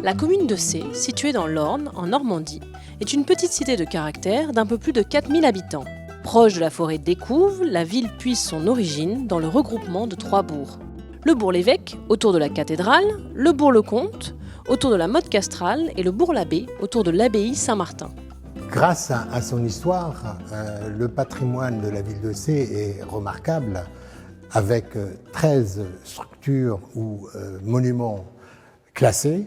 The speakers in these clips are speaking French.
La commune de Sées, située dans l'Orne, en Normandie, est une petite cité de caractère d'un peu plus de 4000 habitants. Proche de la forêt d'Écouves, la ville puise son origine dans le regroupement de 3 bourgs. Le bourg-l'Évêque, autour de la cathédrale, le bourg-le-comte, autour de la motte castrale, et le bourg-l'Abbé, autour de l'abbaye Saint-Martin. Grâce à son histoire, le patrimoine de la ville de Sées est remarquable, avec 13 structures ou monuments classés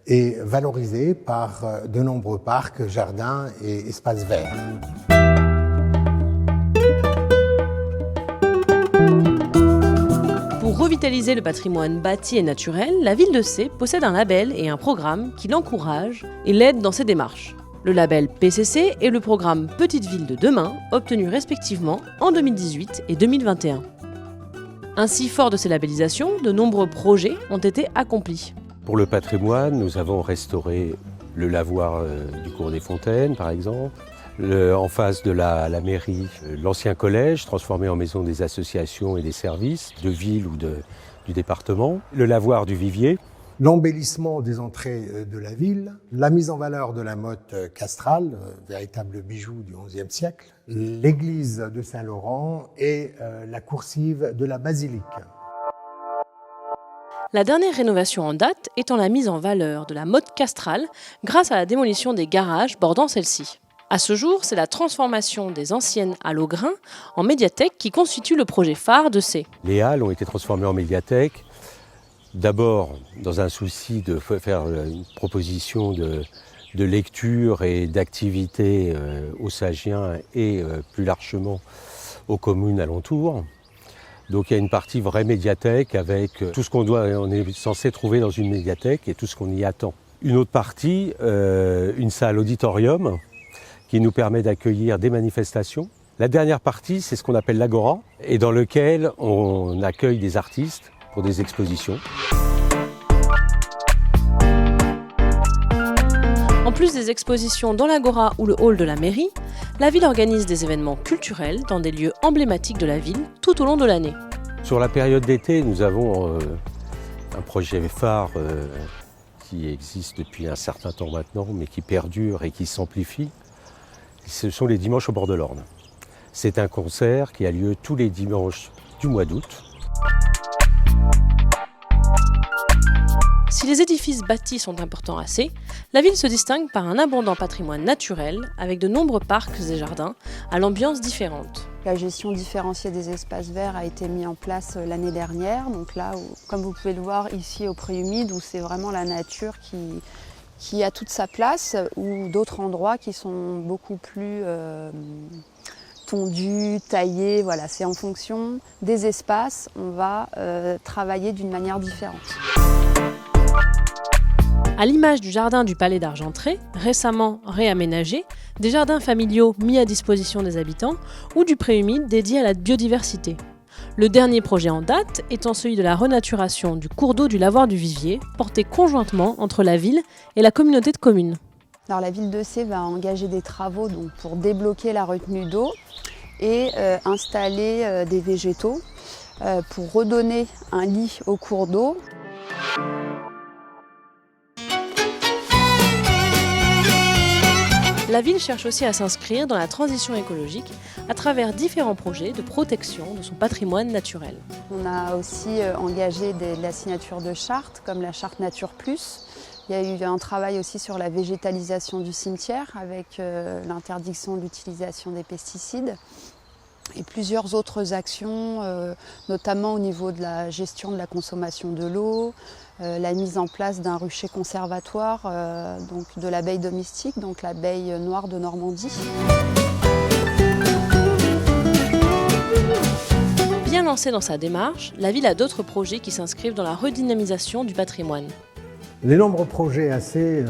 et valorisés par de nombreux parcs, jardins et espaces verts. Pour revitaliser le patrimoine bâti et naturel, la ville de Sées possède un label et un programme qui l'encourage et l'aide dans ses démarches. Le label PCC et le programme Petite Ville de demain, obtenus respectivement en 2018 et 2021. Ainsi, fort de ces labellisations, de nombreux projets ont été accomplis. Pour le patrimoine, nous avons restauré le lavoir du cours des Fontaines, par exemple. En face de la mairie, l'ancien collège, transformé en maison des associations et des services de ville ou du département. Le lavoir du Vivier. L'embellissement des entrées de la ville, la mise en valeur de la motte castrale, véritable bijou du XIe siècle, l'église de Saint-Laurent et la coursive de la basilique. La dernière rénovation en date étant la mise en valeur de la motte castrale grâce à la démolition des garages bordant celle-ci. À ce jour, c'est la transformation des anciennes halles au grain en médiathèque qui constitue le projet phare de Sées. Les halles ont été transformées en médiathèque. D'abord, dans un souci de faire une proposition de lecture et d'activité aux Sagiens et plus largement aux communes alentours. Donc il y a une partie vraie médiathèque avec tout ce on est censé trouver dans une médiathèque et tout ce qu'on y attend. Une autre partie, une salle auditorium qui nous permet d'accueillir des manifestations. La dernière partie, c'est ce qu'on appelle l'agora et dans lequel on accueille des artistes pour des expositions. En plus des expositions dans l'agora ou le hall de la mairie, la ville organise des événements culturels dans des lieux emblématiques de la ville tout au long de l'année. Sur la période d'été, nous avons un projet phare qui existe depuis un certain temps maintenant, mais qui perdure et qui s'amplifie. Ce sont les dimanches au bord de l'Orne. C'est un concert qui a lieu tous les dimanches du mois d'août. Si les édifices bâtis sont importants à Sées, la ville se distingue par un abondant patrimoine naturel avec de nombreux parcs et jardins à l'ambiance différente. La gestion différenciée des espaces verts a été mise en place l'année dernière. Donc là, comme vous pouvez le voir ici au Pré-Humide, où c'est vraiment la nature qui a toute sa place, ou d'autres endroits qui sont beaucoup plus tondus, taillés. Voilà, c'est en fonction des espaces, on va travailler d'une manière différente. À l'image du jardin du Palais d'Argentré, récemment réaménagé, des jardins familiaux mis à disposition des habitants ou du Pré-Humide dédié à la biodiversité. Le dernier projet en date étant celui de la renaturation du cours d'eau du lavoir du Vivier, porté conjointement entre la ville et la communauté de communes. Alors, la ville de Sées va engager des travaux donc, pour débloquer la retenue d'eau et installer des végétaux pour redonner un lit au cours d'eau. La ville cherche aussi à s'inscrire dans la transition écologique à travers différents projets de protection de son patrimoine naturel. On a aussi engagé de la signature de chartes, comme la charte Nature Plus. Il y a eu un travail aussi sur la végétalisation du cimetière avec l'interdiction de l'utilisation des pesticides et plusieurs autres actions, notamment au niveau de la gestion de la consommation de l'eau, la mise en place d'un rucher conservatoire donc de l'abeille domestique, donc l'abeille noire de Normandie. Bien lancée dans sa démarche, la ville a d'autres projets qui s'inscrivent dans la redynamisation du patrimoine. Les nombreux projets à Sées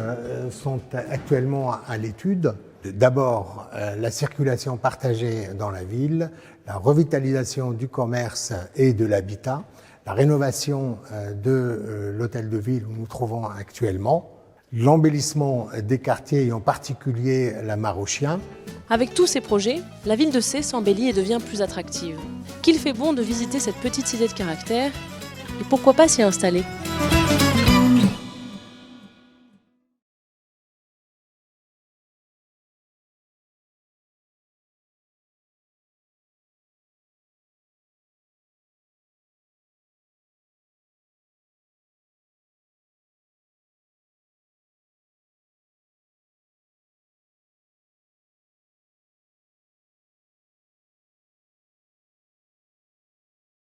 sont actuellement à l'étude. D'abord, la circulation partagée dans la ville, la revitalisation du commerce et de l'habitat, la rénovation de l'hôtel de ville où nous trouvons actuellement, l'embellissement des quartiers et en particulier la mare aux chiens. Avec tous ces projets, la ville de Sées s'embellit et devient plus attractive. Qu'il fait bon de visiter cette petite cité de caractère et pourquoi pas s'y installer.